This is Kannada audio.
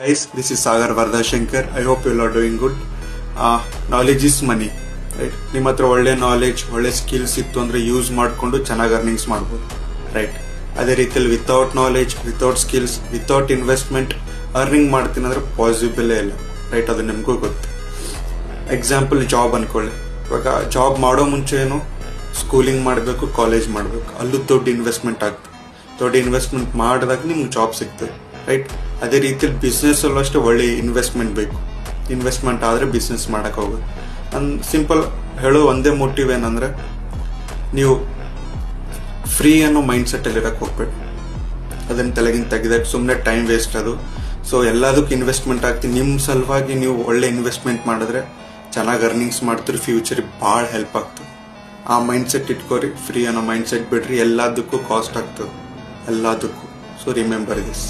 Guys, this is Sagar Vardashankar. I hope you all are doing good. Knowledge is money. Right. ನಿಮ್ಮ ಹತ್ರ ಒಳ್ಳೆ ನಾಲೆಜ್, ಒಳ್ಳೆ ಸ್ಕಿಲ್ಸ್ ಇತ್ತು ಅಂದರೆ ಯೂಸ್ ಮಾಡಿಕೊಂಡು ಚೆನ್ನಾಗಿ ಅರ್ನಿಂಗ್ಸ್ ಮಾಡ್ಬೋದು. ರೈಟ್. ಅದೇ ರೀತಿಯಲ್ಲಿ without knowledge, without skills, without investment earning ಮಾಡ್ತೀನಿ ಅಂದರೆ ಪಾಸಿಬಲೇ ಇಲ್ಲ. ರೈಟ್. ಅದು ನಿಮಗೂ ಗೊತ್ತು. ಎಕ್ಸಾಂಪಲ್ ಜಾಬ್ ಅನ್ಕೊಳ್ಳಿ. ಇವಾಗ ಜಾಬ್ ಮಾಡೋ ಮುಂಚೆ ಏನು ಸ್ಕೂಲಿಂಗ್ ಮಾಡಬೇಕು, ಕಾಲೇಜ್ ಮಾಡಬೇಕು. ಅಲ್ಲೂ ದೊಡ್ಡ ಇನ್ವೆಸ್ಟ್ಮೆಂಟ್ ಆಗ್ತದೆ. ದೊಡ್ಡ ಇನ್ವೆಸ್ಟ್ಮೆಂಟ್ ಮಾಡಿದಾಗ ನಿಮ್ಗೆ ಜಾಬ್ ಸಿಗ್ತದೆ. ರೈಟ್. ಅದೇ ರೀತಿಯಲ್ಲಿ ಬಿಸ್ನೆಸ್ಸಲ್ಲೂ ಅಷ್ಟೇ ಒಳ್ಳೆ ಇನ್ವೆಸ್ಟ್ಮೆಂಟ್ ಬೇಕು. ಇನ್ವೆಸ್ಟ್ಮೆಂಟ್ ಆದರೆ ಬಿಸ್ನೆಸ್ ಮಾಡೋಕ್ಕೆ ಹೋಗೋದು. ನನ್ನ ಸಿಂಪಲ್ ಹೇಳೋ ಒಂದೇ ಮೋಟಿವ್ ಏನಂದರೆ, ನೀವು ಫ್ರೀ ಅನ್ನೋ ಮೈಂಡ್ ಸೆಟ್ಟಲ್ಲಿ ಇರೋಕ್ಕೆ ಹೋಗ್ಬೇಡಿ. ಅದನ್ನು ತಲೆಗಿಂದ ತೆಗೆದಾಗ ಸುಮ್ಮನೆ ಟೈಮ್ ವೇಸ್ಟ್ ಅದು. ಸೊ ಎಲ್ಲದಕ್ಕೂ ಇನ್ವೆಸ್ಟ್ಮೆಂಟ್ ಆಗ್ತೀನಿ. ನಿಮ್ಮ ಸಲುವಾಗಿ ನೀವು ಒಳ್ಳೆ ಇನ್ವೆಸ್ಟ್ಮೆಂಟ್ ಮಾಡಿದ್ರೆ ಚೆನ್ನಾಗಿ ಅರ್ನಿಂಗ್ಸ್ ಮಾಡ್ತೀರಿ. ಫ್ಯೂಚರಿಗೆ ಭಾಳ ಹೆಲ್ಪ್ ಆಗ್ತದೆ. ಆ ಮೈಂಡ್ ಸೆಟ್ ಇಟ್ಕೋರಿ. ಫ್ರೀ ಅನ್ನೋ ಮೈಂಡ್ ಸೆಟ್ ಬಿಡ್ರಿ. ಎಲ್ಲದಕ್ಕೂ ಕಾಸ್ಟ್ ಆಗ್ತದೆ, ಎಲ್ಲದಕ್ಕೂ. So remember this.